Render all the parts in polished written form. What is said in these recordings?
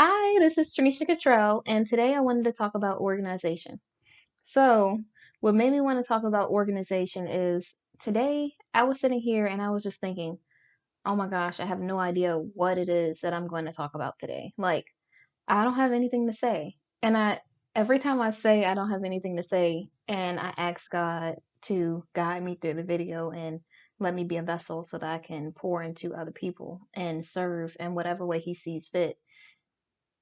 Hi, this is Tranisha Cottrell, and today I wanted to talk about organization. So, what made me want to talk about organization is today I was sitting here and I was just thinking, oh my gosh, I have no idea what it is that I'm going to talk about today. Like, I don't have anything to say. And every time I say I don't have anything to say and I ask God to guide me through the video and let me be a vessel so that I can pour into other people and serve in whatever way He sees fit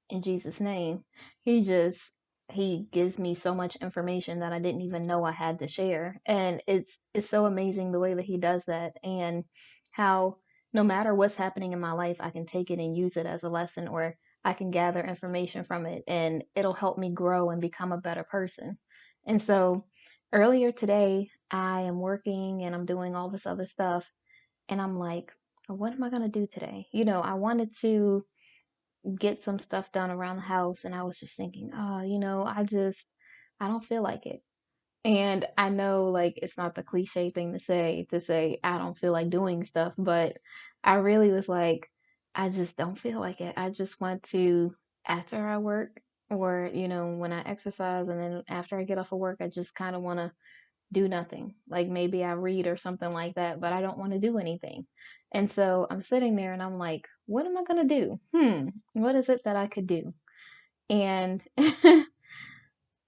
in Jesus' name. He just he gives me so much information that I didn't even know I had to share. And it's so amazing the way that he does that and how no matter what's happening in my life, I can take it and use it as a lesson or I can gather information from it and it'll help me grow and become a better person. And so earlier today, I am working and I'm doing all this other stuff and I'm like, what am I going to do today? I wanted to get some stuff done around the house and I was just thinking, oh, I don't feel like it. And I know like it's not the cliche thing to say I don't feel like doing stuff, but I really was like, I just don't feel like it. I just want to after I work or, when I exercise and then after I get off of work, I just kind of want to do nothing. Like maybe I read or something like that, but I don't want to do anything. And so I'm sitting there and I'm like, what am I going to do? What is it that I could do? And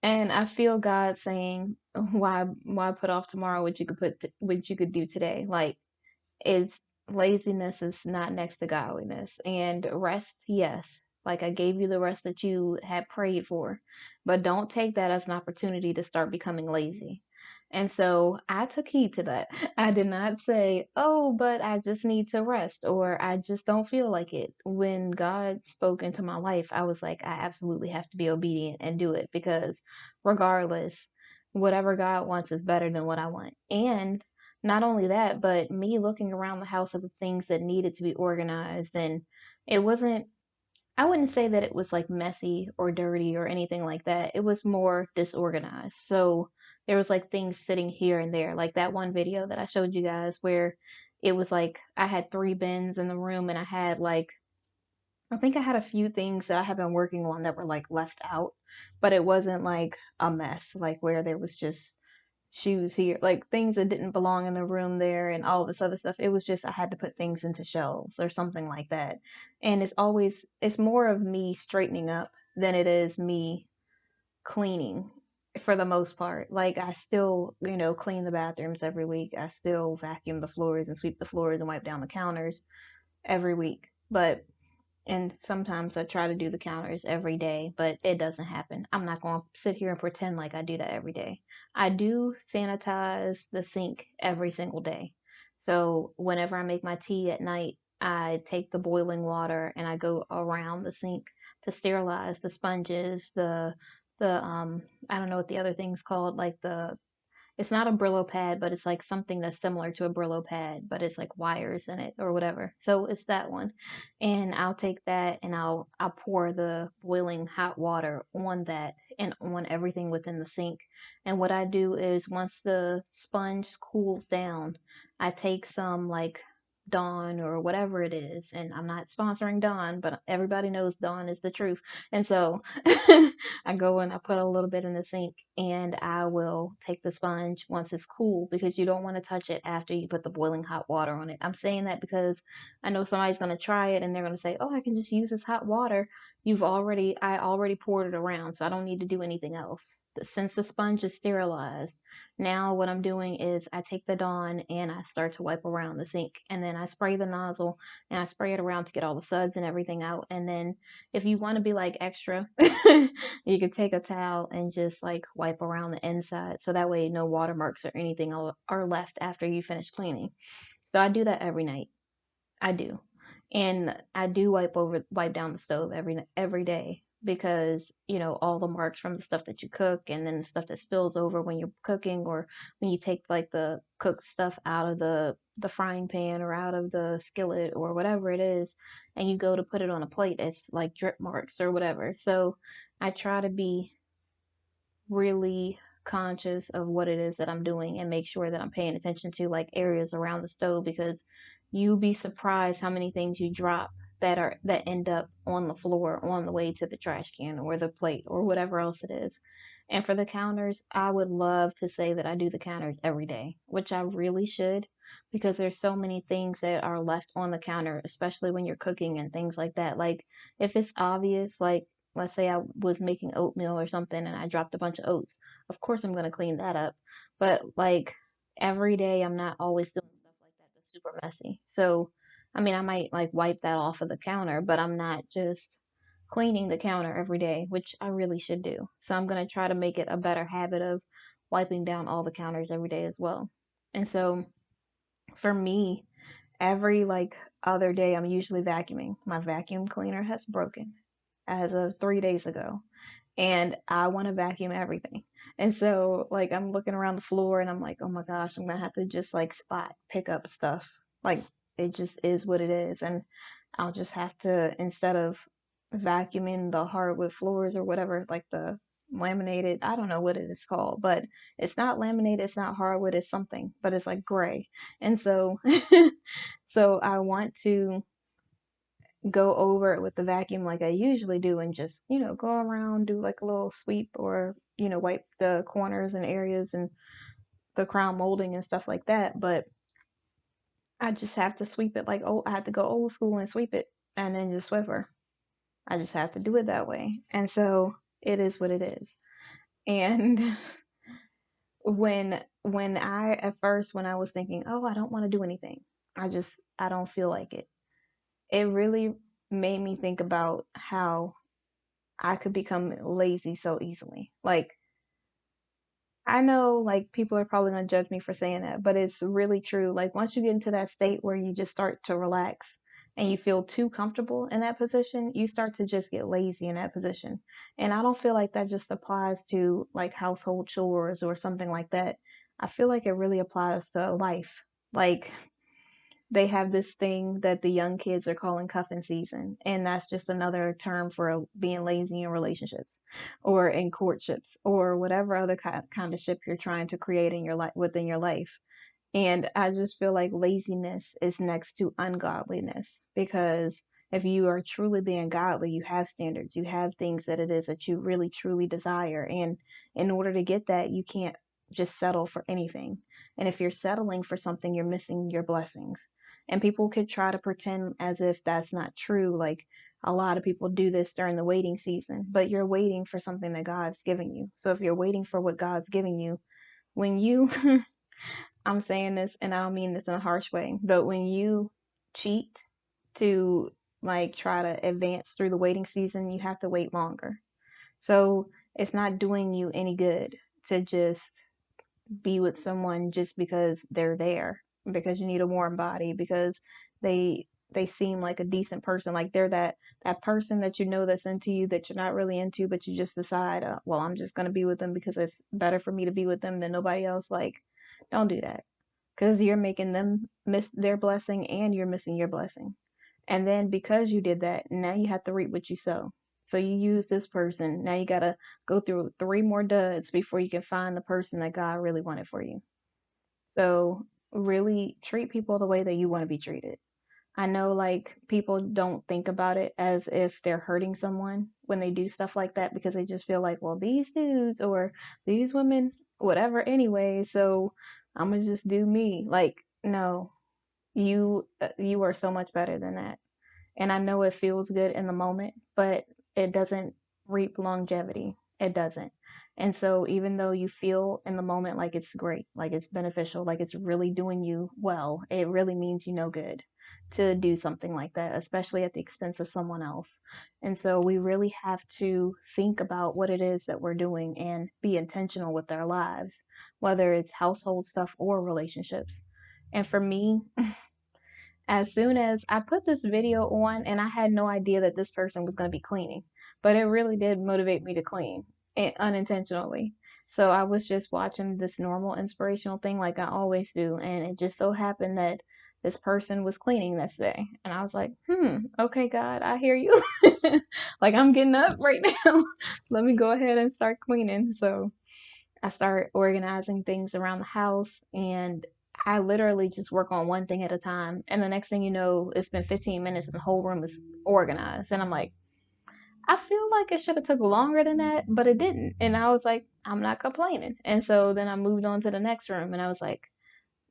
and I feel God saying, why put off tomorrow what you could do today? Like it's laziness is not next to godliness and rest, yes. Like I gave you the rest that you had prayed for, but don't take that as an opportunity to start becoming lazy. And so I took heed to that. I did not say, oh, but I just need to rest or I just don't feel like it. When God spoke into my life, I was like, I absolutely have to be obedient and do it because regardless, whatever God wants is better than what I want. And not only that, but me looking around the house at the things that needed to be organized and it wasn't I wouldn't say that it was like messy or dirty or anything like that. It was more disorganized. So there was like things sitting here and there, like that one video that I showed you guys where it was like I had three bins in the room and I think I had a few things that I had been working on that were like left out, but it wasn't like a mess, like where there was just shoes here, like things that didn't belong in the room there and all this other stuff. It was just I had to put things into shelves or something like that. And it's more of me straightening up than it is me cleaning for the most part. Like I still, clean the bathrooms every week. I still vacuum the floors and sweep the floors and wipe down the counters every week. But and sometimes I try to do the counters every day, but it doesn't happen. I'm not going to sit here and pretend like I do that every day. I do sanitize the sink every single day. So whenever I make my tea at night, I take the boiling water and I go around the sink to sterilize the sponges, the I don't know what the other thing's called, like it's not a Brillo pad, but it's like something that's similar to a Brillo pad, but it's like wires in it or whatever. So it's that one. And I'll take that and I'll pour the boiling hot water on that and on everything within the sink. And what I do is once the sponge cools down, I take some like Dawn or whatever it is. And I'm not sponsoring Dawn, but everybody knows Dawn is the truth. And so I go and I put a little bit in the sink and I will take the sponge once it's cool because you don't want to touch it after you put the boiling hot water on it. I'm saying that because I know somebody's going to try it and they're going to say, "Oh, I can just use this hot water." I already poured it around, so I don't need to do anything else. Since the sponge is sterilized, now what I'm doing is I take the Dawn and I start to wipe around the sink and then I spray the nozzle and I spray it around to get all the suds and everything out. And then if you want to be like extra, you can take a towel and just like wipe around the inside so that way no watermarks or anything are left after you finish cleaning. So I do that every night. I do. And I do wipe down the stove every day because, all the marks from the stuff that you cook and then the stuff that spills over when you're cooking or when you take like the cooked stuff out of the frying pan or out of the skillet or whatever it is and you go to put it on a plate, it's like drip marks or whatever. So I try to be really conscious of what it is that I'm doing and make sure that I'm paying attention to like areas around the stove because you'll be surprised how many things you drop that end up on the floor on the way to the trash can or the plate or whatever else it is. And for the counters, I would love to say that I do the counters every day, which I really should, because there's so many things that are left on the counter, especially when you're cooking and things like that. Like if it's obvious, like let's say I was making oatmeal or something and I dropped a bunch of oats, of course I'm going to clean that up. But like every day, I'm not always doing stuff like that that's super messy. So, I mean, I might like wipe that off of the counter, but I'm not just cleaning the counter every day, which I really should do. So I'm going to try to make it a better habit of wiping down all the counters every day as well. And so for me, every like other day, I'm usually vacuuming. My vacuum cleaner has broken as of 3 days ago, and I want to vacuum everything. And so, like, I'm looking around the floor and I'm like, oh my gosh, I'm gonna have to just like spot pick up stuff. Like, it just is what it is. And I'll just have to, instead of vacuuming the hardwood floors or whatever, like the laminated, I don't know what it is called, but it's not laminated, it's not hardwood, it's something, but it's like gray. And so, so I want to go over it with the vacuum like I usually do and just, go around, do like a little sweep or, wipe the corners and areas and the crown molding and stuff like that. But I just have to sweep it like, oh, I have to go old school and sweep it and then just Swiffer. I just have to do it that way. And so it is what it is. And when I at first when I was thinking, oh, I don't want to do anything. I don't feel like it. It really made me think about how I could become lazy so easily. Like, I know, like, people are probably going to judge me for saying that, but it's really true. Like, once you get into that state where you just start to relax and you feel too comfortable in that position, you start to just get lazy in that position. And I don't feel like that just applies to like household chores or something like that. I feel like it really applies to life. Like, they have this thing that the young kids are calling cuffing season, and that's just another term for being lazy in relationships or in courtships or whatever other kind of ship you're trying to create in your life within your life. And I just feel like laziness is next to ungodliness, because if you are truly being godly, you have standards, you have things that it is that you really truly desire. And in order to get that, you can't just settle for anything. And if you're settling for something, you're missing your blessings. And people could try to pretend as if that's not true. Like a lot of people do this during the waiting season, but you're waiting for something that God's giving you. So if you're waiting for what God's giving you, when you I'm saying this and I don't mean this in a harsh way, but when you cheat to like try to advance through the waiting season, you have to wait longer. So it's not doing you any good to just be with someone just because they're there, because you need a warm body, because they seem like a decent person, like they're that person that that's into you that you're not really into, but you just decide, well, I'm just going to be with them because it's better for me to be with them than nobody else. Like, don't do that, because you're making them miss their blessing and you're missing your blessing. And then because you did that, now you have to reap what you sow. So you use this person. Now you got to go through three more duds before you can find the person that God really wanted for you. So really treat people the way that you want to be treated. I know like people don't think about it as if they're hurting someone when they do stuff like that, because they just feel like, well, these dudes or these women, whatever anyway, so I'm gonna just do me. Like, no, you are so much better than that. And I know it feels good in the moment, but it doesn't reap longevity. It doesn't. And so even though you feel in the moment like it's great, like it's beneficial, like it's really doing you well, it really means you no good to do something like that, especially at the expense of someone else. And so we really have to think about what it is that we're doing and be intentional with our lives, whether it's household stuff or relationships. And for me, as soon as I put this video on, and I had no idea that this person was going to be cleaning, but it really did motivate me to clean unintentionally. So I was just watching this normal inspirational thing like I always do, and it just so happened that this person was cleaning this day. And I was like, okay, God, I hear you. Like, I'm getting up right now. Let me go ahead and start cleaning. So I start organizing things around the house, and I literally just work on one thing at a time. And the next thing you know, it's been 15 minutes and the whole room is organized. And I'm like, I feel like it should have took longer than that, but it didn't. And I was like, I'm not complaining. And so then I moved on to the next room and I was like,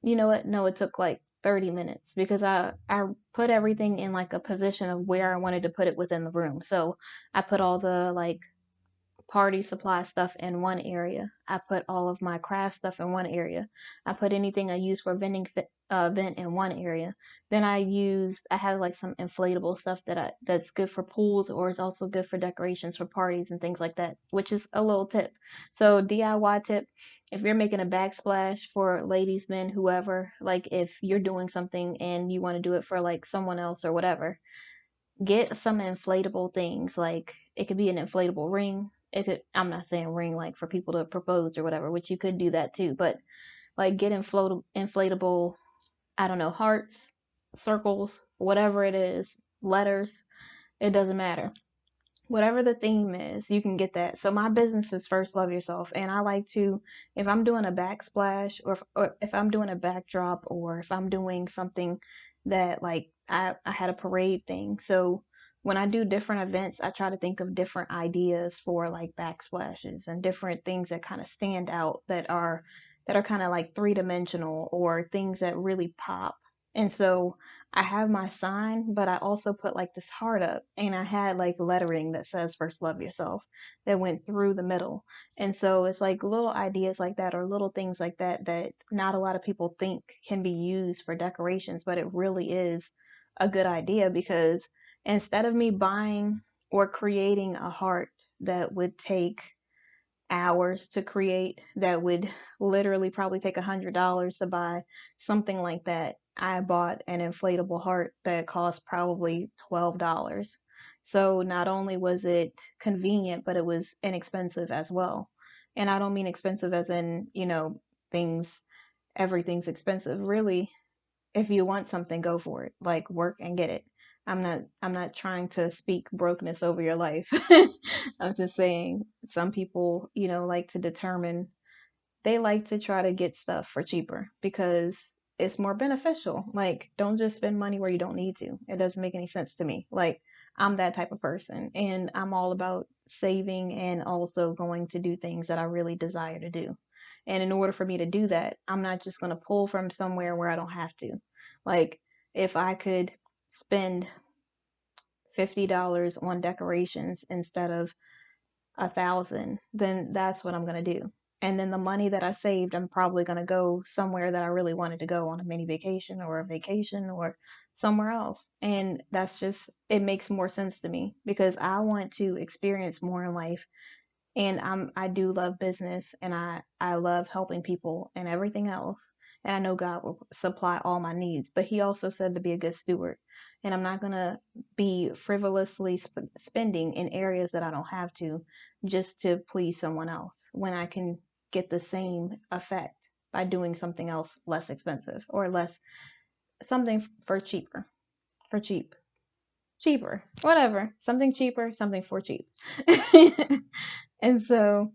you know what? No, it took like 30 minutes because I put everything in like a position of where I wanted to put it within the room. So I put all the like party supply stuff in one area. I put all of my craft stuff in one area. I put anything I use for vent in one area. Then I have like some inflatable stuff that's good for pools or is also good for decorations for parties and things like that, which is a little tip. So DIY tip, if you're making a backsplash for ladies, men, whoever, like if you're doing something and you want to do it for like someone else or whatever, get some inflatable things. Like it could be an inflatable ring. It could, I'm not saying ring like for people to propose or whatever, which you could do that too, but like get inflatable, I don't know, hearts, circles, whatever it is, letters, it doesn't matter. Whatever the theme is, you can get that. So my business is First Love Yourself, and I like to, if I'm doing a backsplash or if I'm doing a backdrop or if I'm doing something that like I had a parade thing. So when I do different events, I try to think of different ideas for like backsplashes and different things that kind of stand out that are kind of like three-dimensional or things that really pop. And so I have my sign, but I also put like this heart up and I had like lettering that says First Love Yourself that went through the middle. And so it's like little ideas like that or little things like that that not a lot of people think can be used for decorations, but it really is a good idea because instead of me buying or creating a heart that would take hours to create that would literally probably take $100 to buy something like that. I bought an inflatable heart that cost probably $12. So not only was it convenient, but it was inexpensive as well. And I don't mean expensive as in, things, everything's expensive. Really, if you want something, go for it. Like work and get it. I'm not trying to speak brokenness over your life. I'm just saying some people, like to determine they like to try to get stuff for cheaper because it's more beneficial. Like don't just spend money where you don't need to. It doesn't make any sense to me. Like I'm that type of person and I'm all about saving and also going to do things that I really desire to do. And in order for me to do that, I'm not just going to pull from somewhere where I don't have to. Like if I could spend $50 on decorations instead of 1,000, then that's what I'm gonna do. And then the money that I saved, I'm probably gonna go somewhere that I really wanted to go on a mini vacation or a vacation or somewhere else. And that's just, it makes more sense to me because I want to experience more in life and I do love business and I love helping people and everything else. And I know God will supply all my needs, but he also said to be a good steward. And I'm not going to be frivolously spending in areas that I don't have to just to please someone else when I can get the same effect by doing something else less expensive or less something for cheaper, for cheap, cheaper, whatever, something cheaper, something for cheap. And so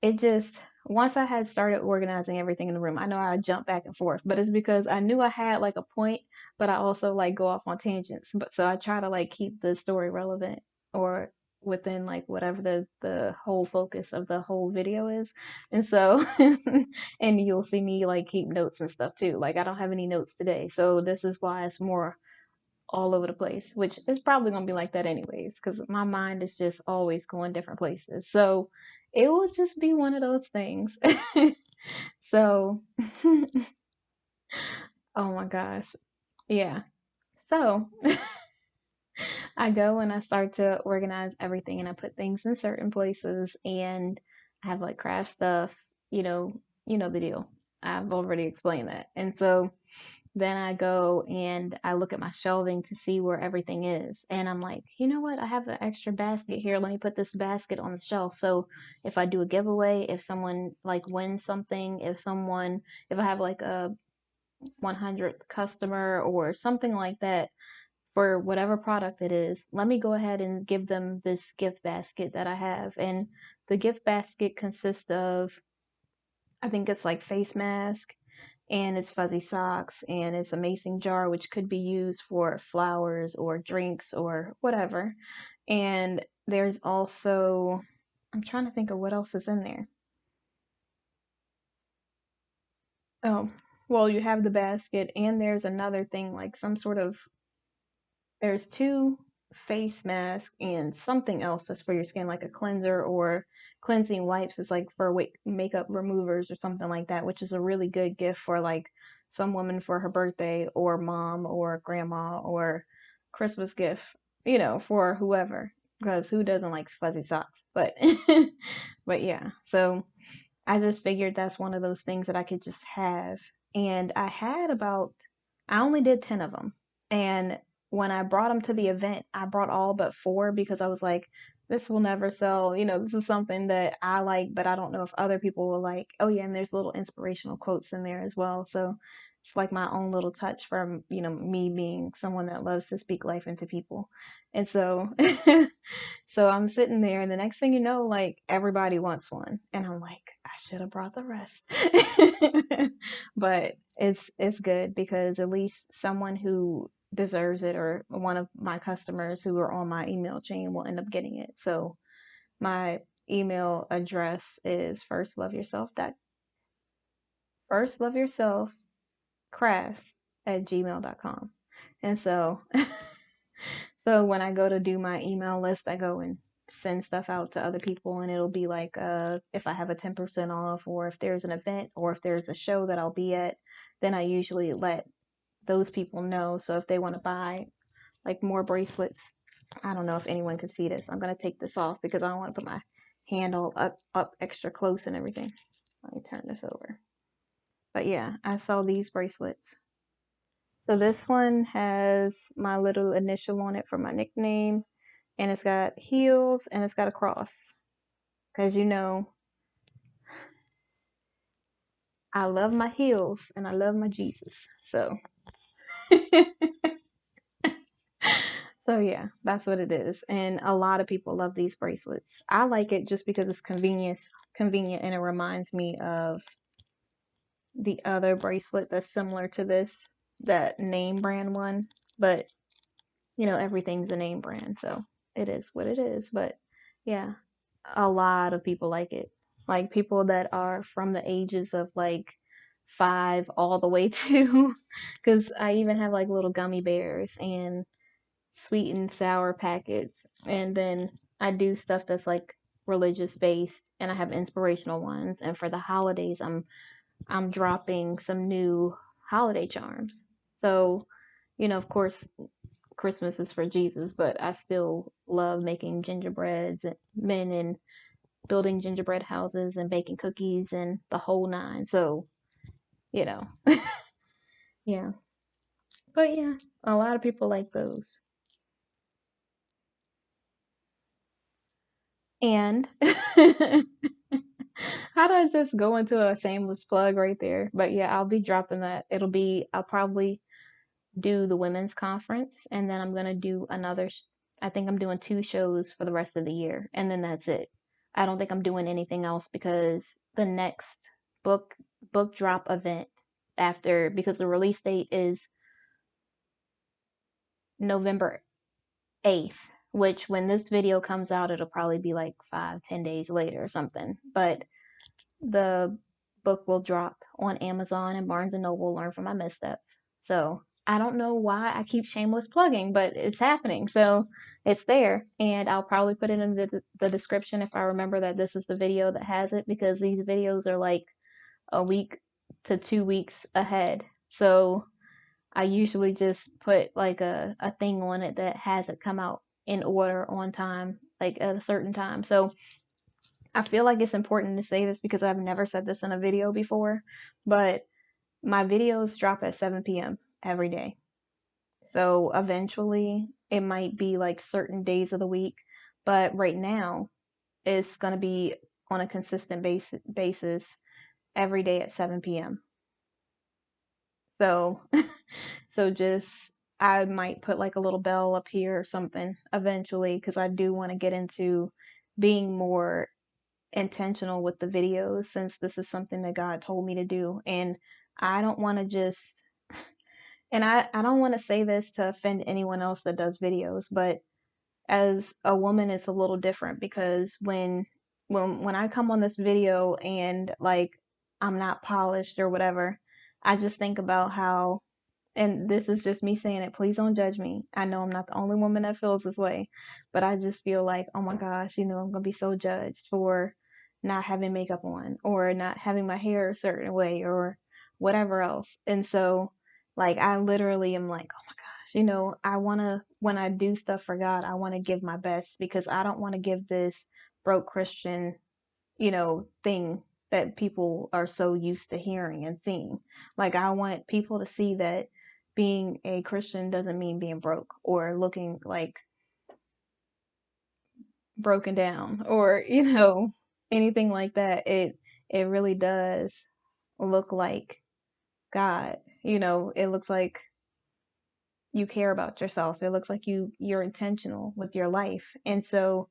it just, once I had started organizing everything in the room, I know I jumped back and forth, but it's because I knew I had like a point, but I also like go off on tangents. But so I try to like keep the story relevant or within like whatever the whole focus of the whole video is. And so and you'll see me like keep notes and stuff too. Like I don't have any notes today. So this is why it's more all over the place, which is probably going to be like that anyways, because my mind is just always going different places. So it will just be one of those things. So, oh my gosh. Yeah. So I go and I start to organize everything and I put things in certain places and I have like craft stuff, the deal. I've already explained that. And so then I go and I look at my shelving to see where everything is. And I'm like, you know what? I have the extra basket here. Let me put this basket on the shelf. So if I do a giveaway, if someone like wins something, if I have like a 100th customer or something like that for whatever product it is, let me go ahead and give them this gift basket that I have. And the gift basket consists of, I think it's like face mask and it's fuzzy socks, and it's a mason jar, which could be used for flowers or drinks or whatever. And there's also, I'm trying to think of what else is in there. Oh, well, you have the basket, and there's another thing, like some sort of, there's two face masks and something else that's for your skin, like a cleanser or cleansing wipes. It's like for makeup removers or something like that, which is a really good gift for like some woman for her birthday or mom or grandma or Christmas gift, for whoever. Because who doesn't like fuzzy socks? But, but yeah. So I just figured that's one of those things that I could just have. And I only did 10 of them. And when I brought them to the event, I brought all but four because I was like, this will never sell. This is something that I like, but I don't know if other people will like. Oh, yeah, and there's little inspirational quotes in there as well. So it's like my own little touch from, me being someone that loves to speak life into people. And so So I'm sitting there, and the next thing you know, like everybody wants one, and I'm like, I should have brought the rest. But it's good because at least someone who deserves it or one of my customers who are on my email chain will end up getting it. So my email address is firstloveyourself@gmail.com. And so when I go to do my email list, I go and send stuff out to other people, and it'll be like if I have a 10% off, or if there's an event, or if there's a show that I'll be at, then I usually let those people know. So if they want to buy like more bracelets, I don't know if anyone can see this. I'm gonna take this off because I don't want to put my hand all up extra close and everything. Let me turn this over. But yeah, I saw these bracelets. So this one has my little initial on it for my nickname, and it's got heels and it's got a cross. Because I love my heels and I love my Jesus. So so yeah, that's what it is. And a lot of people love these bracelets. I like it just because it's convenient and it reminds me of the other bracelet that's similar to this, that name brand one. But everything's a name brand, so it is what it is. But yeah, a lot of people like it. Like people that are from the ages of like 5 all the way to, because I even have like little gummy bears and sweet and sour packets. And then I do stuff that's like religious based, and I have inspirational ones. And for the holidays, I'm dropping some new holiday charms. So, of course, Christmas is for Jesus, but I still love making gingerbreads and men and building gingerbread houses and baking cookies and the whole nine. So, you know, yeah. But yeah, a lot of people like those. And how do I just go into a shameless plug right there? But yeah, I'll be dropping that. I'll probably do the women's conference, and then I'm gonna do I think I'm doing 2 shows for the rest of the year, and then that's it. I don't think I'm doing anything else because the next book book drop event because the release date is November 8th, which when this video comes out, it'll probably be like 5, 10 days later or something. But the book will drop on Amazon and Barnes and Noble. Learn from my missteps. So I don't know why I keep shameless plugging, but it's happening. So it's there, and I'll probably put it in the description if I remember that this is the video that has it, because these videos are like a week to 2 weeks ahead. So I usually just put like a thing on it that has it come out in order on time, like at a certain time. So I feel like it's important to say this because I've never said this in a video before, but my videos drop at 7 p.m. every day. So eventually it might be like certain days of the week, but right now it's going to be on a consistent basis every day at 7 p.m. So so just I might put like a little bell up here or something eventually, because I do want to get into being more intentional with the videos, since this is something that God told me to do. And I don't want to just, and I don't want to say this to offend anyone else that does videos, but as a woman, it's a little different because when I come on this video and like I'm not polished or whatever, I just think about how, and this is just me saying it, please don't judge me. I know I'm not the only woman that feels this way, but I just feel like, oh my gosh, I'm gonna be so judged for not having makeup on or not having my hair a certain way or whatever else. And so, like, I literally am like, oh my gosh, I wanna, when I do stuff for God, I wanna give my best because I don't wanna give this broke Christian thing that people are so used to hearing and seeing. Like, I want people to see that being a Christian doesn't mean being broke or looking like broken down or, anything like that. It really does look like God. It looks like you care about yourself. It looks like you're intentional with your life. And so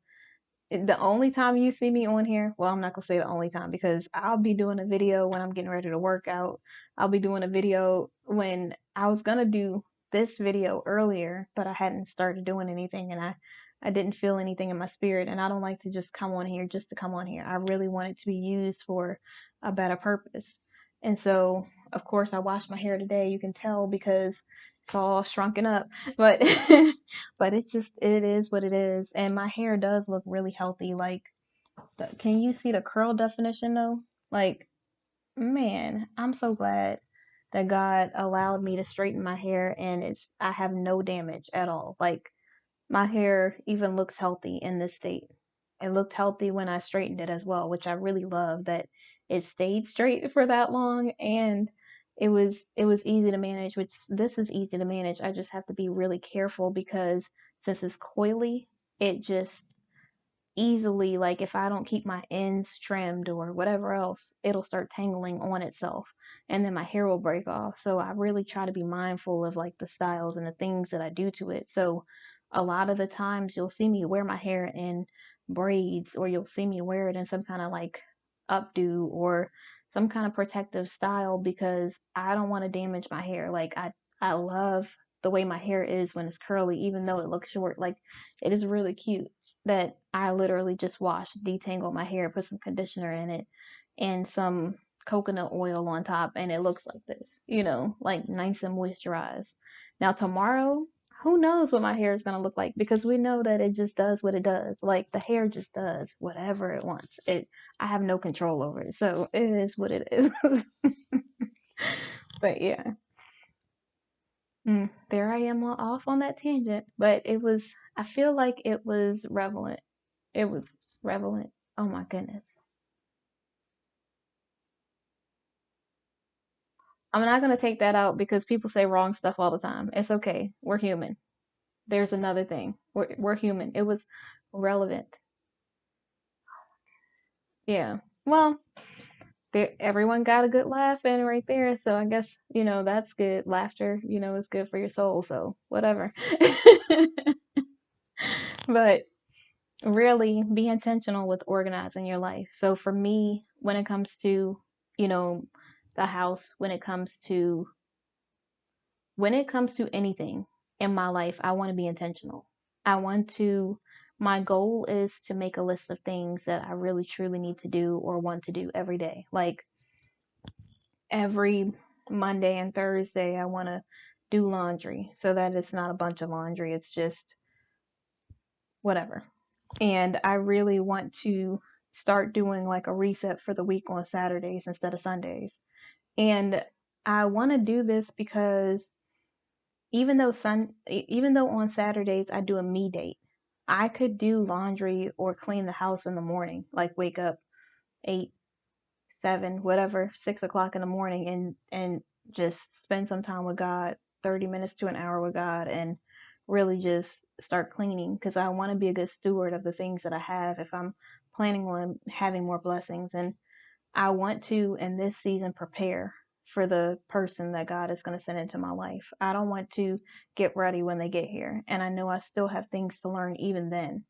the only time you see me on here, well, I'm not gonna say the only time because I'll be doing a video when I'm getting ready to work out. I'll be doing a video when I was gonna do this video earlier, but I hadn't started doing anything and I didn't feel anything in my spirit. And I don't like to just come on here just to come on here. I really want it to be used for a better purpose. And so, of course, I washed my hair today. You can tell because it's all shrunken up, but but it is what it is. And my hair does look really healthy. Like, can you see the curl definition though? Like, man, I'm so glad that God allowed me to straighten my hair and I have no damage at all. Like, my hair even looks healthy in this state. It looked healthy when I straightened it as well, which I really love that it stayed straight for that long and it was easy to manage, which this is easy to manage. I just have to be really careful because since it's coily, it just easily, like if I don't keep my ends trimmed or whatever else, it'll start tangling on itself and then my hair will break off. So I really try to be mindful of like the styles and the things that I do to it. So a lot of the times you'll see me wear my hair in braids or you'll see me wear it in some kind of like updo or some kind of protective style because I don't want to damage my hair. Like I love the way my hair is when it's curly, even though it looks short. Like it is really cute that I literally just washed, detangled my hair, put some conditioner in it, and some coconut oil on top, and it looks like this, like nice and moisturized. Now, tomorrow, who knows what my hair is going to look like because we know that it just does what it does. Like the hair just does whatever it wants. I have no control over it. So it is what it is. But yeah. There I am off on that tangent, but I feel like it was relevant. It was relevant. Oh my goodness. I'm not going to take that out because people say wrong stuff all the time. It's okay. We're human. There's another thing. We're human. It was relevant. Yeah. Well, everyone got a good laugh in right there. So I guess, that's good. Laughter, is good for your soul. So whatever. But really be intentional with organizing your life. So for me, when it comes to, you know, the house, when it comes to anything in my life, I want to be intentional. My goal is to make a list of things that I really truly need to do or want to do every day. Like every Monday and Thursday, I want to do laundry so that it's not a bunch of laundry. It's just whatever. And I really want to start doing like a reset for the week on Saturdays instead of Sundays. And I want to do this because even though on Saturdays I do a me date, I could do laundry or clean the house in the morning, like wake up 8, 7, whatever, 6 o'clock in the morning and just spend some time with God, 30 minutes to an hour with God and really just start cleaning because I want to be a good steward of the things that I have if I'm planning on having more blessings. And I want to, in this season, prepare for the person that God is going to send into my life. I don't want to get ready when they get here. And I know I still have things to learn even then.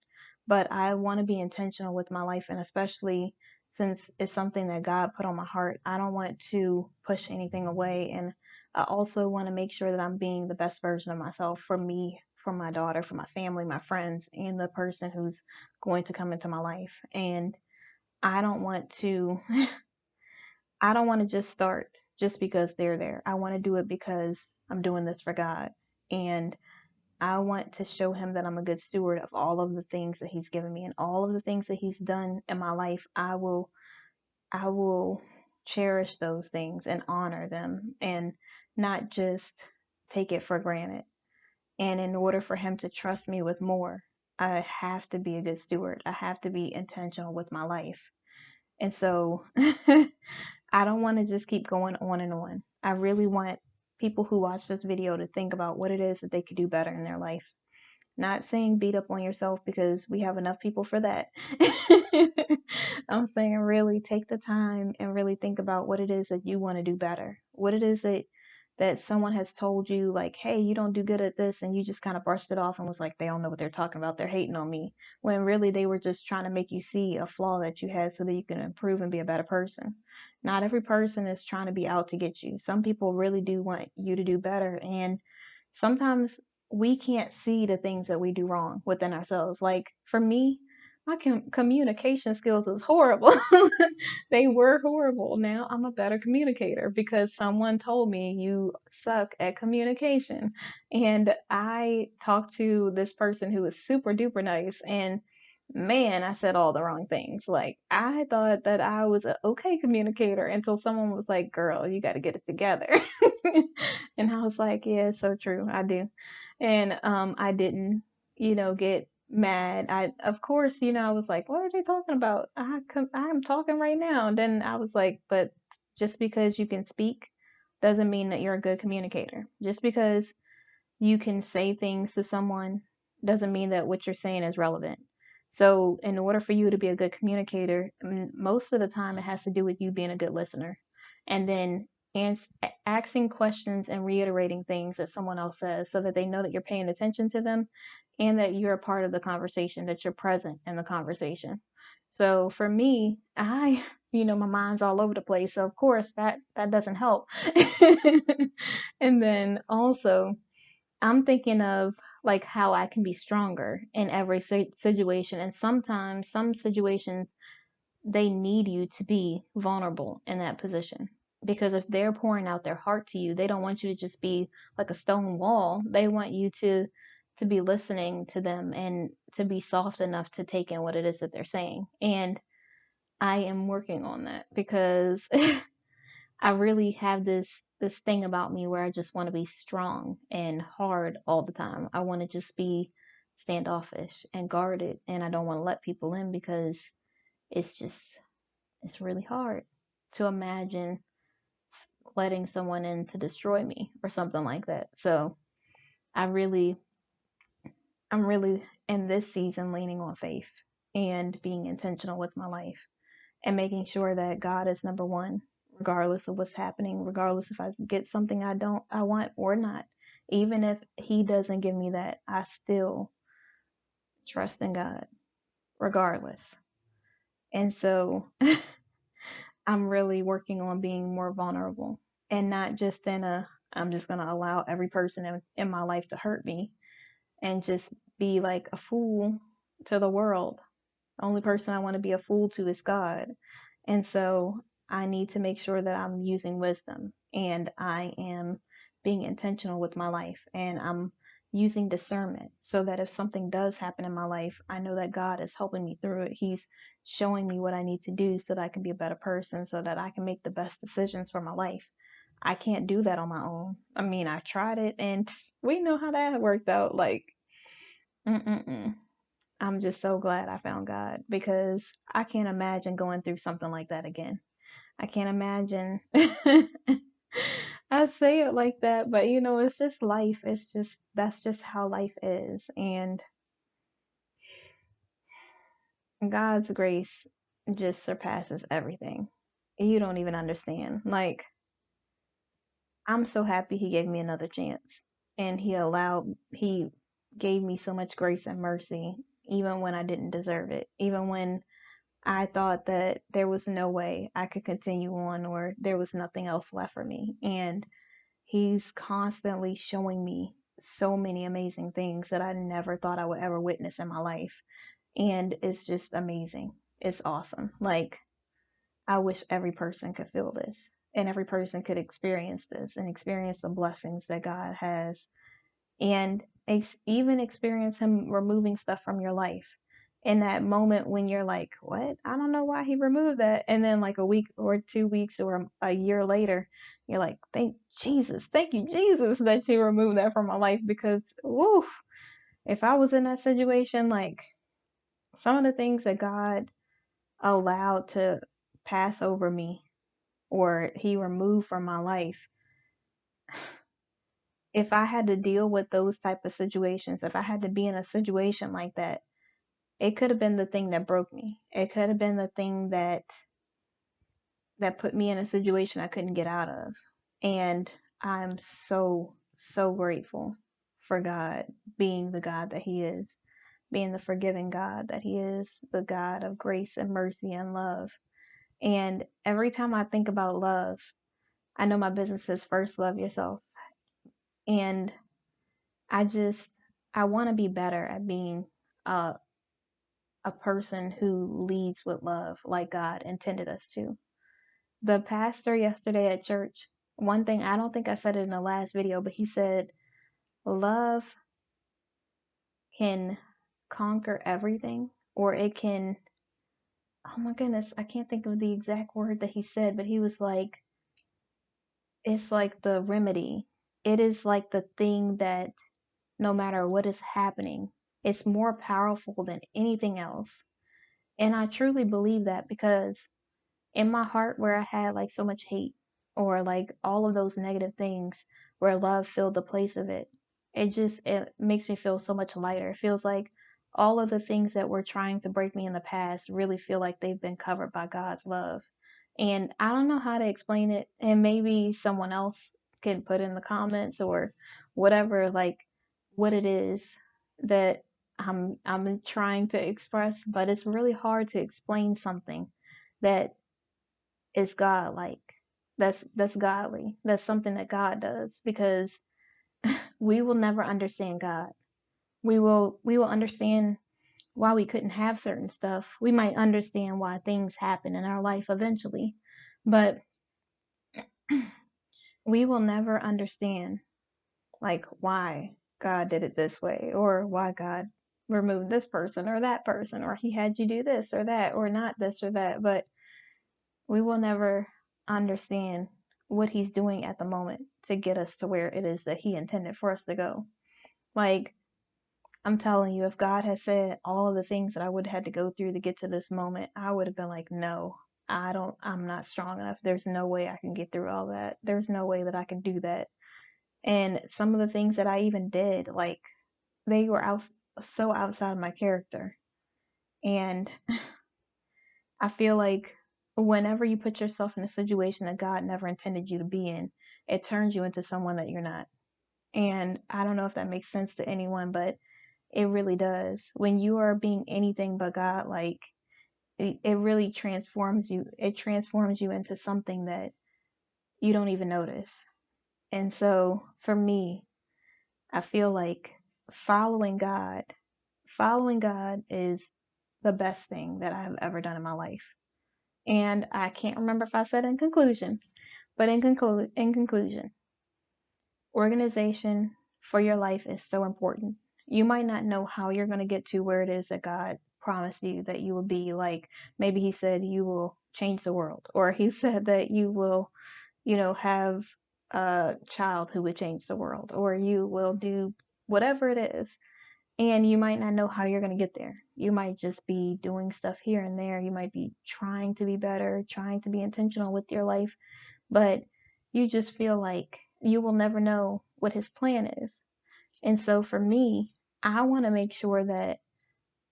But I want to be intentional with my life and especially since it's something that God put on my heart, I don't want to push anything away. And I also want to make sure that I'm being the best version of myself for me, for my daughter, for my family, my friends, and the person who's going to come into my life. And I don't want to I don't want to just start just because they're there. I want to do it because I'm doing this for God. And I want to show him that I'm a good steward of all of the things that he's given me and all of the things that he's done in my life. I will cherish those things and honor them and not just take it for granted. And in order for him to trust me with more, I have to be a good steward. I have to be intentional with my life. And so I don't want to just keep going on and on. I really want people who watch this video to think about what it is that they could do better in their life. Not saying beat up on yourself because we have enough people for that. I'm saying really take the time and really think about what it is that you want to do better. What it is that someone has told you, like, hey, you don't do good at this, and you just kind of brushed it off and was like, they don't know what they're talking about. They're hating on me. When really they were just trying to make you see a flaw that you had so that you can improve and be a better person. Not every person is trying to be out to get you. Some people really do want you to do better, and sometimes we can't see the things that we do wrong within ourselves. Like for me, my communication skills is horrible. They were horrible. Now I'm a better communicator because someone told me you suck at communication. And I talked to this person who was super duper nice, and man, I said all the wrong things. Like I thought that I was an okay communicator until someone was like, "Girl, you got to get it together." And I was like, "Yeah, it's so true. I do." And I didn't, get mad. I of course, I was like, "What are they talking about? I'm talking right now." And then I was like, "But just because you can speak doesn't mean that you're a good communicator. Just because you can say things to someone doesn't mean that what you're saying is relevant." So, in order for you to be a good communicator, most of the time it has to do with you being a good listener, and then asking questions and reiterating things that someone else says so that they know that you're paying attention to them and that you're a part of the conversation, that you're present in the conversation. So, for me, my mind's all over the place. So, of course, that doesn't help. And then also, I'm thinking of like how I can be stronger in every situation. And sometimes, some situations, they need you to be vulnerable in that position. Because if they're pouring out their heart to you, they don't want you to just be like a stone wall. They want you to be listening to them and to be soft enough to take in what it is that they're saying. And I am working on that because I really have this thing about me where I just want to be strong and hard all the time. I want to just be standoffish and guarded, and I don't want to let people in because it's just it's really hard to imagine letting someone in to destroy me or something like that. So, I really I'm really in this season leaning on faith and being intentional with my life and making sure that God is number one, regardless of what's happening, regardless if I get something I want or not. Even if He doesn't give me that, I still trust in God, regardless. And so I'm really working on being more vulnerable and not just I'm just gonna allow every person in my life to hurt me and just be like a fool to the world. The only person I want to be a fool to is God. And so I need to make sure that I'm using wisdom and I am being intentional with my life and I'm using discernment so that if something does happen in my life, I know that God is helping me through it. He's showing me what I need to do so that I can be a better person, so that I can make the best decisions for my life. I can't do that on my own. I mean, I tried it and we know how that worked out. Like, mm-mm-mm. I'm just so glad I found God because I can't imagine going through something like that again. I can't imagine. I say it like that, but it's just life. That's just how life is. And God's grace just surpasses everything. You don't even understand. Like, I'm so happy He gave me another chance. And He gave me so much grace and mercy, even when I didn't deserve it. Even when I thought that there was no way I could continue on or there was nothing else left for me. And he's constantly showing me so many amazing things that I never thought I would ever witness in my life. And it's just amazing. It's awesome. Like, I wish every person could feel this and every person could experience this and experience the blessings that God has and even experience Him removing stuff from your life. In that moment when you're like, what? I don't know why He removed that. And then, like a week or 2 weeks or a year later, you're like, thank you, Jesus, that you removed that from my life. Because, woo, if I was in that situation, like some of the things that God allowed to pass over me or He removed from my life, if I had to deal with those type of situations, if I had to be in a situation like that, it could have been the thing that broke me. It could have been the thing that put me in a situation I couldn't get out of. And I'm so grateful for God being the God that He is, being the forgiving God that He is, the God of grace and mercy and love. And every time I think about love, I know my business says first love yourself. And I just I want to be better at being a a person who leads with love like God intended us to. The pastor yesterday at church, one thing, I don't think I said it in the last video, but he said love can conquer everything, or it can, oh my goodness, I can't think of the exact word that he said, but he was like, it's like the remedy. It is like the thing that no matter what is happening, it's more powerful than anything else. And I truly believe that because in my heart where I had like so much hate or like all of those negative things where love filled the place of it, it makes me feel so much lighter. It feels like all of the things that were trying to break me in the past really feel like they've been covered by God's love. And I don't know how to explain it, and maybe someone else can put in the comments or whatever, like what it is that I'm trying to express, but it's really hard to explain something that is God-like. That's godly. That's something that God does because we will never understand God. We will understand why we couldn't have certain stuff. We might understand why things happen in our life eventually, but we will never understand like why God did it this way or why God removed this person or that person or he had you do this or that or not this or that, but we will never understand what he's doing at the moment to get us to where it is that he intended for us to go. Like, I'm telling you, if God had said all of the things that I would have had to go through to get to this moment, I would have been like, no, I'm not strong enough. There's no way I can get through all that. There's no way that I can do that. And some of the things that I even did, like, they were so outside my character. And I feel like whenever you put yourself in a situation that God never intended you to be in, it turns you into someone that you're not. And I don't know if that makes sense to anyone, but it really does. When you are being anything but God, like it really transforms you. It transforms you into something that you don't even notice. And so for me, I feel like following God, following God is the best thing that I have ever done in my life. And I can't remember if I said in conclusion, but in conclusion, organization for your life is so important. You might not know how you're going to get to where it is that God promised you that you will be. Like maybe He said you will change the world, or He said that you will, have a child who would change the world, or you will do whatever it is. And you might not know how you're going to get there. You might just be doing stuff here and there. You might be trying to be better, trying to be intentional with your life, but you just feel like you will never know what his plan is. And so for me, I want to make sure that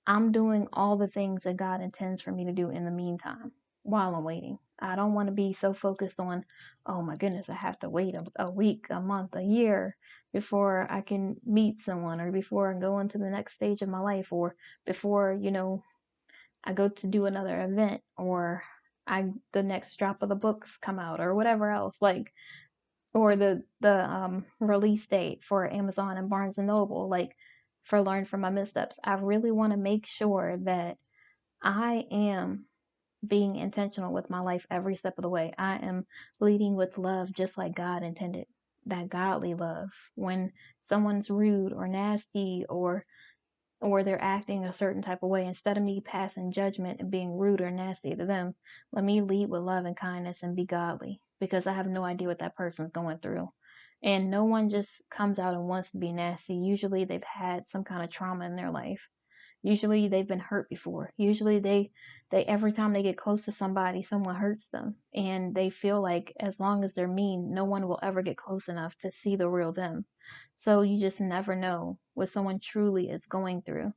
I'm doing all the things that God intends for me to do in the meantime while I'm waiting. I don't want to be so focused on, oh my goodness, I have to wait a week, a month, a year before I can meet someone or before I go into the next stage of my life or before, I go to do another event, or the next drop of the books come out, or whatever else, like, or the release date for Amazon and Barnes and Noble, like, for Learn from My Missteps. I really want to make sure that I am being intentional with my life every step of the way. I am leading with love just like God intended. That godly love. When someone's rude or nasty, or they're acting a certain type of way, instead of me passing judgment and being rude or nasty to them, let me lead with love and kindness and be godly, because I have no idea what that person's going through. And no one just comes out and wants to be nasty. Usually they've had some kind of trauma in their life. Usually they've been hurt before. Usually they every time they get close to somebody, someone hurts them, and they feel like as long as they're mean, no one will ever get close enough to see the real them. So you just never know what someone truly is going through.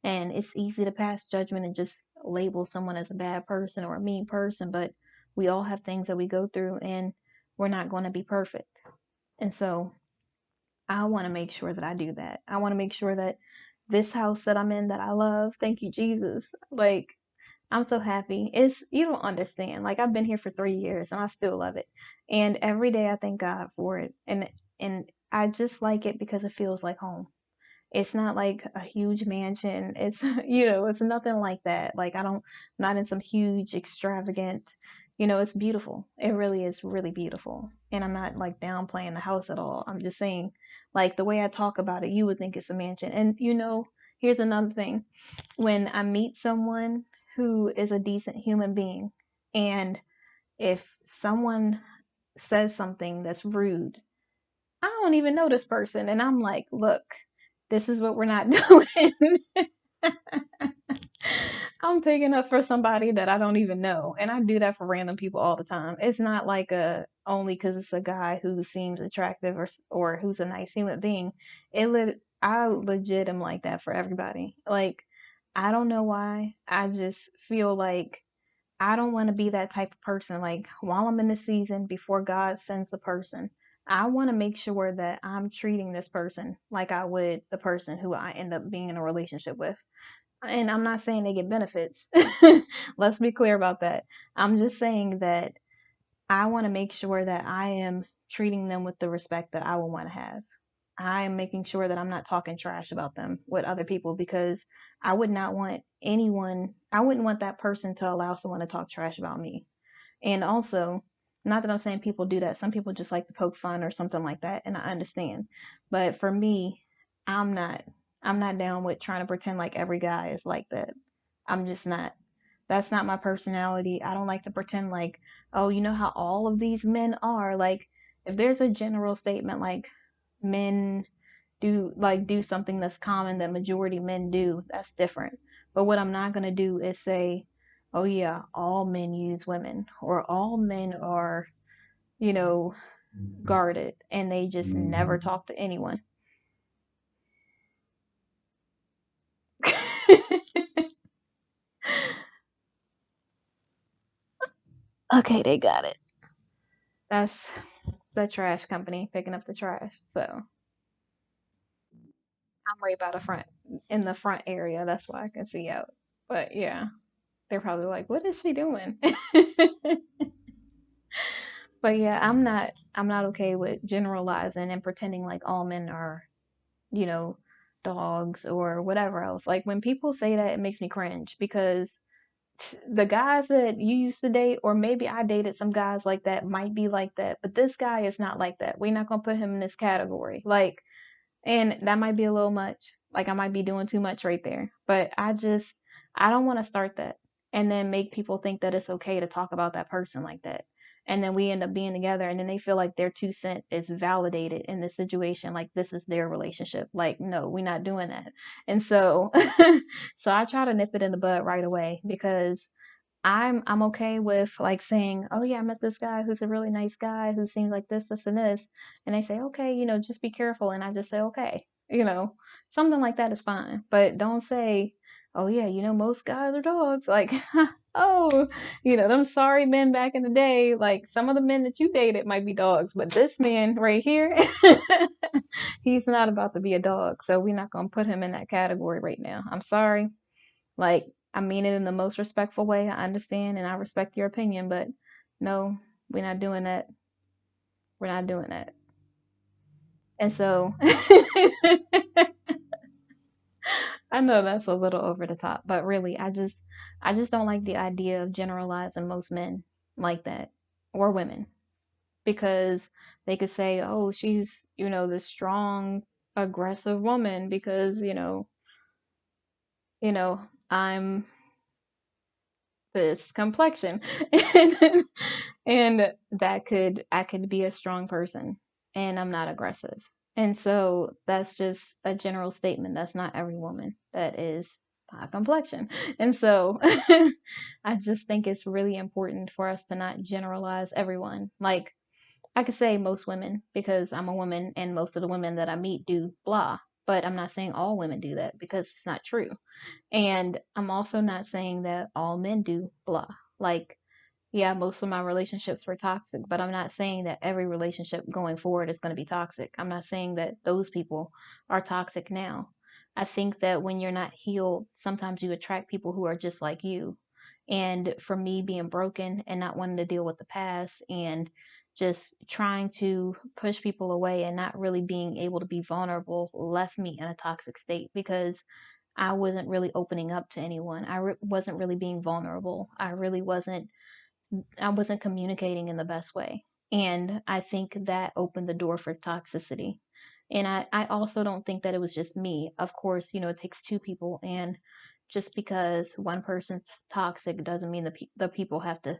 And it's easy to pass judgment and just label someone as a bad person or a mean person, but we all have things that we go through, and we're not going to be perfect. And so I want to make sure that I do that. I want to make sure that this house that I'm in, that I love, thank you, Jesus. Like, I'm so happy. You don't understand. Like, I've been here for 3 years and I still love it. And every day I thank God for it. And I just like it because it feels like home. It's not like a huge mansion. It's, it's nothing like that. Like, not in some huge, extravagant, it's beautiful. It really is really beautiful. And I'm not like downplaying the house at all. I'm just saying, like, the way I talk about it, you would think it's a mansion. And, here's another thing. When I meet someone who is a decent human being, and if someone says something that's rude, I don't even know this person. And I'm like, look, this is what we're not doing. I'm taking up for somebody that I don't even know. And I do that for random people all the time. It's not like only because it's a guy who seems attractive, or who's a nice human being. I legit am like that for everybody. Like, I don't know why. I just feel like I don't want to be that type of person. Like, while I'm in the season, before God sends the person, I want to make sure that I'm treating this person like I would the person who I end up being in a relationship with. And I'm not saying they get benefits. Let's be clear about that. I'm just saying that I want to make sure that I am treating them with the respect that I would want to have. I am making sure that I'm not talking trash about them with other people, because I would not want I wouldn't want that person to allow someone to talk trash about me. And also, not that I'm saying people do that. Some people just like to poke fun or something like that, and I understand. But for me, I'm not I'm not down with trying to pretend like every guy is like that. I'm just not. That's not my personality. I don't like to pretend like, oh, you know how all of these men are. Like, if there's a general statement like men do something that's common that majority men do, that's different. But what I'm not going to do is say, oh yeah, all men use women, or all men are, you know guarded, and they just never talk to anyone. Okay, they got it. That's the trash company picking up the trash. So I'm right by the front, in the front area. That's why I can see out. But yeah, they're probably like, what is she doing? But yeah, I'm not okay with generalizing and pretending like all men are, you know, dogs or whatever else. Like, when people say that, it makes me cringe, because the guys that you used to date, or maybe I dated some guys like that, might be like that, but this guy is not like that. We're not gonna put him in this category. Like, and that might be a little much. Like, I might be doing too much right there. But I don't want to start that and then make people think that it's okay to talk about that person like that. And then we end up being together, and then they feel like their 2 cent is validated in this situation. Like, this is their relationship. Like, no, we're not doing that. And so, so I try to nip it in the bud right away, because I'm okay with, like, saying, oh yeah, I met this guy who's a really nice guy who seems like this, and this. And they say, okay, just be careful. And I just say, okay, something like that is fine. But don't say, oh yeah, most guys are dogs. Like, oh, them sorry men back in the day, like, some of the men that you dated might be dogs, but this man right here, he's not about to be a dog. So we're not going to put him in that category right now. I'm sorry. Like, I mean it in the most respectful way. I understand and I respect your opinion, but no, we're not doing that. We're not doing that. And so I know that's a little over the top, but really I just don't like the idea of generalizing most men like that or women because they could say, "Oh, she's, this strong, aggressive woman because, you know, I'm this complexion." and, and that could I could be a strong person and I'm not aggressive. And so that's just a general statement. That's not every woman that is my complexion. And so I just think it's really important for us to not generalize everyone. Like I could say most women because I'm a woman and most of the women that I meet do blah, but I'm not saying all women do that because it's not true. And I'm also not saying that all men do blah. Like, yeah, most of my relationships were toxic, but I'm not saying that every relationship going forward is going to be toxic. I'm not saying that those people are toxic now. I think that when you're not healed, sometimes you attract people who are just like you. And for me being broken and not wanting to deal with the past and just trying to push people away and not really being able to be vulnerable left me in a toxic state because I wasn't really opening up to anyone. Wasn't really being vulnerable. I wasn't communicating in the best way. And I think that opened the door for toxicity. And I also don't think that it was just me. Of course, it takes two people. And just because one person's toxic doesn't mean the people have to.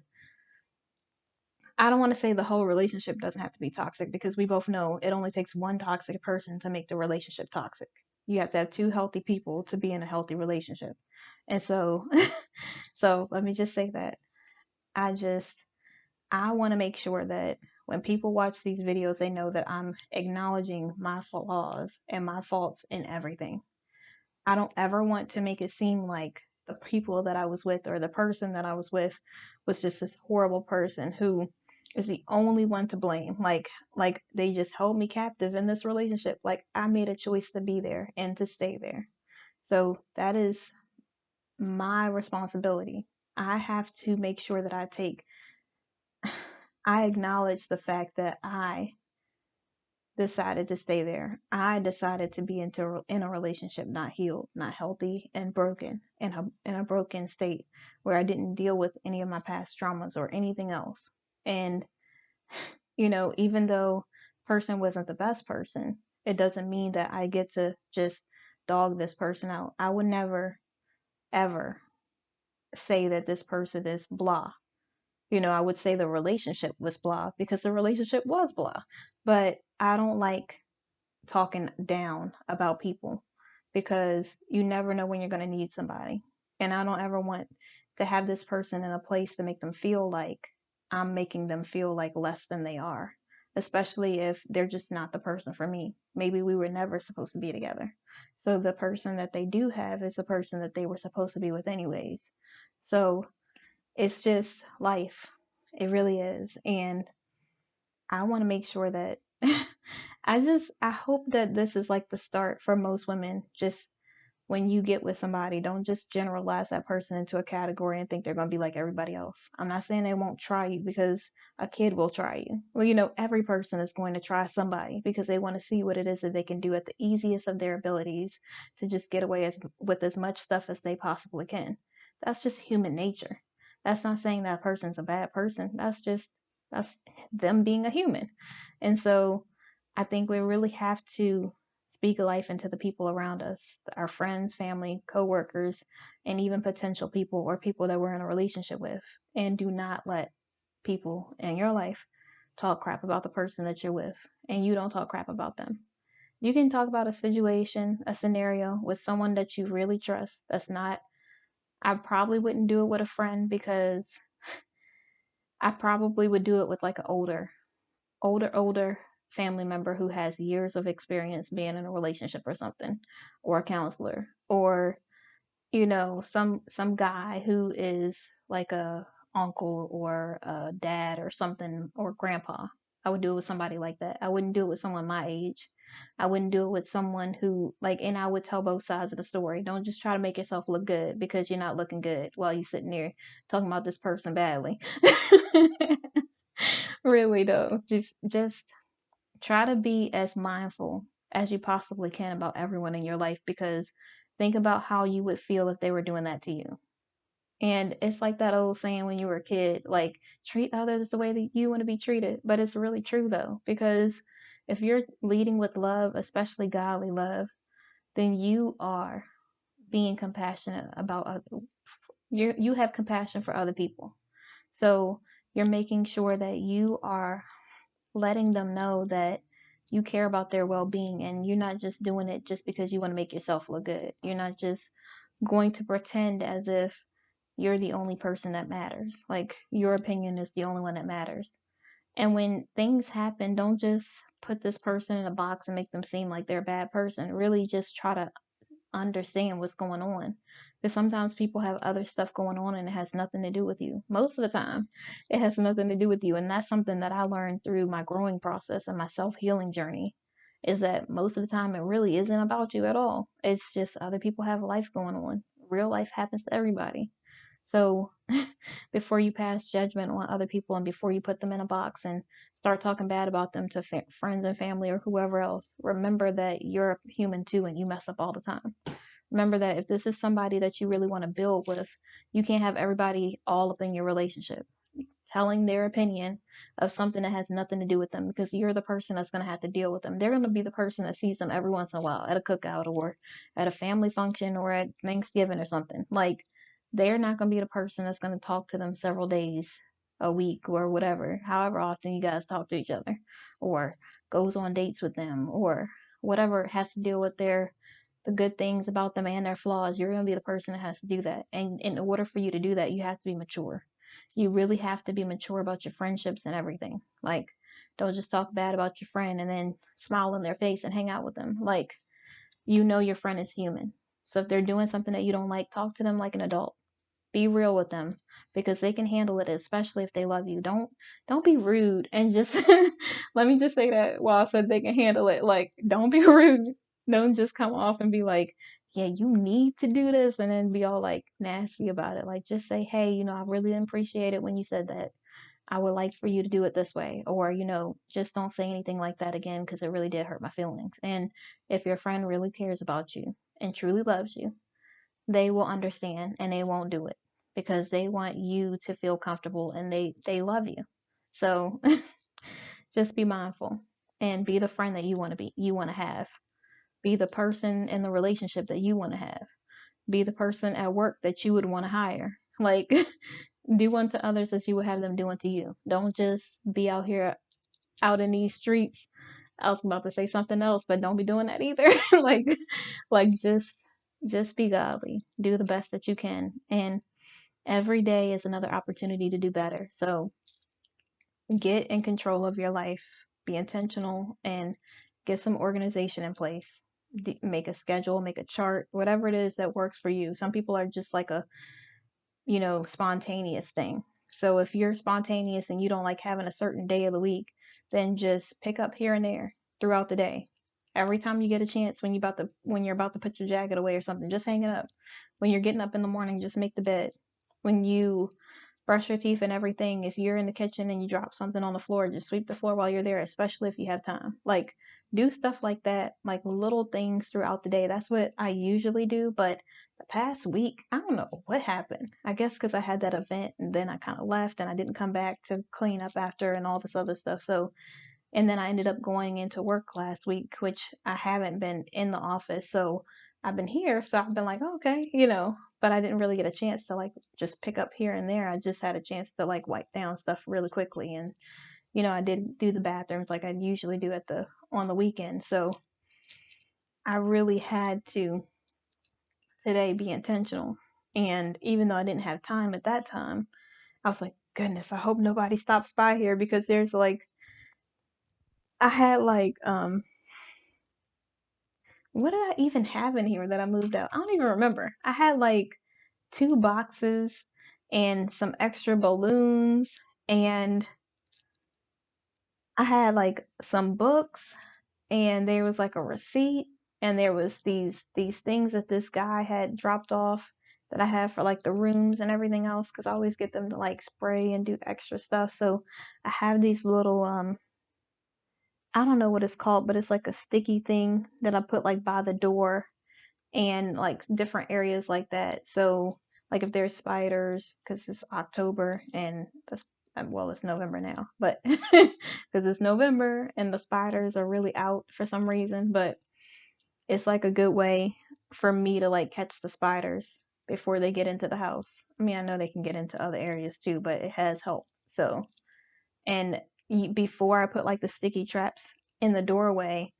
I don't want to say the whole relationship doesn't have to be toxic because we both know it only takes one toxic person to make the relationship toxic. You have to have two healthy people to be in a healthy relationship. And so, so let me just say that I just I want to make sure that when people watch these videos, they know that I'm acknowledging my flaws and my faults in everything. I don't ever want to make it seem like the people that I was with or the person that I was with was just this horrible person who is the only one to blame. Like they just held me captive in this relationship. Like I made a choice to be there and to stay there. So that is my responsibility. I have to make sure that I acknowledge the fact that I decided to stay there. I decided to be in a relationship not healed, not healthy, and broken, in a broken state where I didn't deal with any of my past traumas or anything else. And even though person wasn't the best person, it doesn't mean that I get to just dog this person out. I would never ever say that this person is blah. I would say the relationship was blah because the relationship was blah. But I don't like talking down about people because you never know when you're going to need somebody. And I don't ever want to have this person in a place to make them feel like I'm making them feel like less than they are, especially if they're just not the person for me. Maybe we were never supposed to be together. So the person that they do have is the person that they were supposed to be with, anyways. So it's just life. It really is. And I want to make sure that I hope that this is like the start for most women. Just when you get with somebody, don't just generalize that person into a category and think they're going to be like everybody else. I'm not saying they won't try you because a kid will try you. Well, every person is going to try somebody because they want to see what it is that they can do at the easiest of their abilities to just get away with as much stuff as they possibly can. That's just human nature. That's not saying that person's a bad person. That's them being a human. And so I think we really have to speak life into the people around us, our friends, family, coworkers, and even potential people or people that we're in a relationship with. And do not let people in your life talk crap about the person that you're with, and you don't talk crap about them. You can talk about a situation, a scenario with someone that you really trust. I probably wouldn't do it with a friend because I probably would do it with like an older family member who has years of experience being in a relationship or something, or a counselor, or some guy who is like a uncle or a dad or something, or grandpa. I would do it with somebody like that. I wouldn't do it with someone my age I wouldn't do it with someone who like, and I would tell both sides of the story. Don't just try to make yourself look good because you're not looking good while you're sitting there talking about this person badly. Really though, just try to be as mindful as you possibly can about everyone in your life, because think about how you would feel if they were doing that to you. And it's like that old saying when you were a kid, like, treat others the way that you want to be treated. But it's really true though, because if you're leading with love, especially godly love, then you are being compassionate about other, you have compassion for other people. So you're making sure that you are letting them know that you care about their well-being, and you're not just doing it just because you want to make yourself look good. You're not just going to pretend as if you're the only person that matters. Like your opinion is the only one that matters. And when things happen, don't just put this person in a box and make them seem like they're a bad person. Really just try to understand what's going on. Because sometimes people have other stuff going on and it has nothing to do with you. Most of the time, it has nothing to do with you. And that's something that I learned through my growing process and my self healing journey, is that most of the time it really isn't about you at all. It's just other people have life going on. Real life happens to everybody. So before you pass judgment on other people and before you put them in a box and start talking bad about them to friends and family or whoever else, remember that you're human too and you mess up all the time. Remember that if this is somebody that you really want to build with, you can't have everybody all up in your relationship telling their opinion of something that has nothing to do with them, because you're the person that's going to have to deal with them. They're going to be the person that sees them every once in a while at a cookout or at a family function or at Thanksgiving or something. Like, they're not going to be the person that's going to talk to them several days a week or whatever, however often you guys talk to each other, or goes on dates with them, or whatever has to deal with the good things about them and their flaws. You're going to be the person that has to do that. And in order for you to do that, you have to be mature. You really have to be mature about your friendships and everything. Like, don't just talk bad about your friend and then smile in their face and hang out with them. Like, you know your friend is human. So if they're doing something that you don't like, talk to them like an adult. Be real with them, because they can handle it, especially if they love you. Don't be rude and just let me just say that while I said they can handle it. Like, don't be rude. Don't just come off and be like, yeah, you need to do this, and then be all like nasty about it. Like, just say, hey, I really didn't appreciate it when you said that. I would like for you to do it this way. Or, just don't say anything like that again because it really did hurt my feelings. And if your friend really cares about you and truly loves you, they will understand and they won't do it because they want you to feel comfortable and they love you. So just be mindful and be the friend that you want to have. Be the person in the relationship that you want to have. Be the person at work that you would want to hire. Like, do unto others as you would have them do unto you. Don't just be out here out in these streets. I was about to say something else, but don't be doing that either. like like just be godly. Do the best that you can. And every day is another opportunity to do better. So get in control of your life. Be intentional and get some organization in place. Make a schedule, make a chart, whatever it is that works for you. Some people are just like a spontaneous thing. So if you're spontaneous and you don't like having a certain day of the week, then just pick up here and there throughout the day. Every time you get a chance, when you're about to put your jacket away or something, just hang it up. When you're getting up in the morning, just make the bed. When you brush your teeth and everything, if you're in the kitchen and you drop something on the floor, just sweep the floor while you're there, especially if you have time. Like, do stuff like that, like little things throughout the day. That's what I usually do. But the past week, I don't know what happened. I guess because I had that event and then I kind of left and I didn't come back to clean up after and all this other stuff. So, and then I ended up going into work last week, which I haven't been in the office. So I've been here. So I've been like, oh, okay, but I didn't really get a chance to like just pick up here and there. I just had a chance to like wipe down stuff really quickly. And, I didn't do the bathrooms like I usually do on the weekend. So I really had to today be intentional. And even though I didn't have time at that time, I was like, goodness, I hope nobody stops by here, because there's like, I had like, what did I even have in here that I moved out? I don't even remember. I had like 2 boxes and some extra balloons, and I had like some books and there was like a receipt, and there was these things that this guy had dropped off that I have for like the rooms and everything else, because I always get them to like spray and do extra stuff. So I have these little I don't know what it's called, but it's like a sticky thing that I put like by the door and like different areas like that. So like if there's spiders, because it's October and that's well, it's November now, but because it's November and the spiders are really out for some reason, but it's like a good way for me to like catch the spiders before they get into the house. I mean, I know they can get into other areas too, but it has helped. So, and before I put like the sticky traps in the doorway,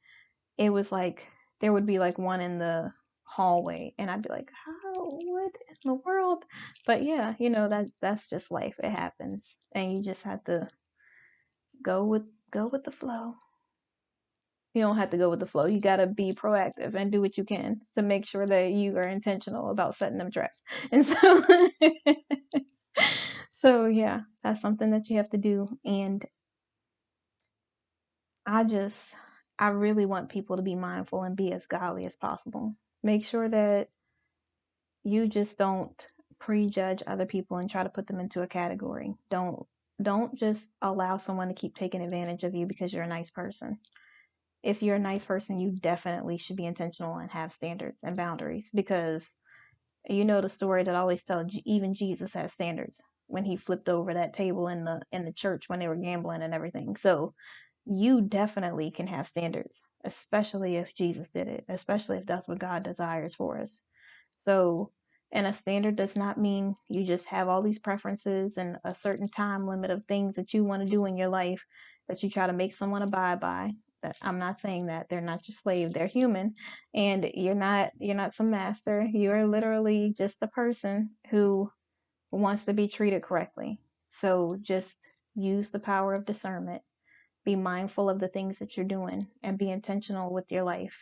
it was like there would be like one in the hallway, and I'd be like, how, what in the world? But yeah, that's just life. It happens, and you just have to go with the flow. You don't have to go with the flow. You gotta be proactive and do what you can to make sure that you are intentional about setting them traps. And so, so yeah, that's something that you have to do. And I just, I really want people to be mindful and be as godly as possible. Make sure that you just don't prejudge other people and try to put them into a category. Don't just allow someone to keep taking advantage of you because you're a nice person. If you're a nice person, you definitely should be intentional and have standards and boundaries, because you know the story that I always tell, even Jesus has standards when he flipped over that table in the church when they were gambling and everything. So you definitely can have standards, especially if Jesus did it, especially if that's what God desires for us. So, and a standard does not mean you just have all these preferences and a certain time limit of things that you want to do in your life that you try to make someone abide by. That I'm not saying that they're not your slave, they're human, and you're not some master. You're literally just a person who wants to be treated correctly. So just use the power of discernment. Be mindful of the things that you're doing and be intentional with your life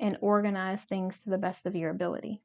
and organize things to the best of your ability.